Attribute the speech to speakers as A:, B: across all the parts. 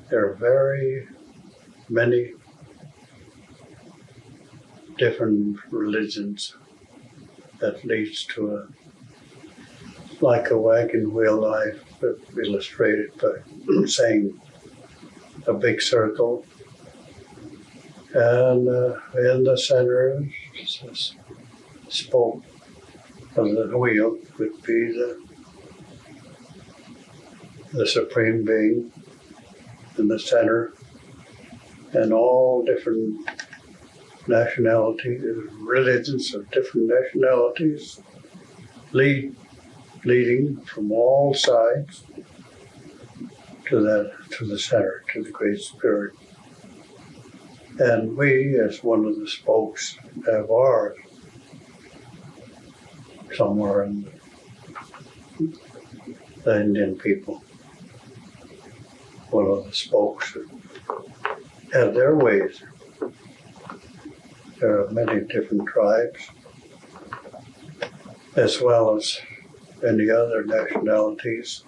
A: there are very many different religions that leads to like a wagon wheel life, illustrated by saying a big circle, and in the center is this spoke of the wheel would be the supreme being in the center, and all different nationalities, religions of different nationalities leading from all sides to the center, to the Great Spirit. And we, as one of the spokes, have ours somewhere in the Indian people. One of the spokes have their ways. There are many different tribes, as well as any other nationalities.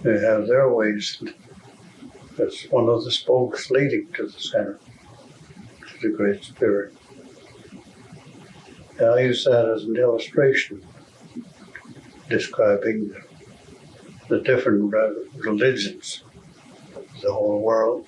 A: They have their ways. That's one of the spokes leading to the center, to the Great Spirit. And I use that as an illustration, describing the different religions of the whole world.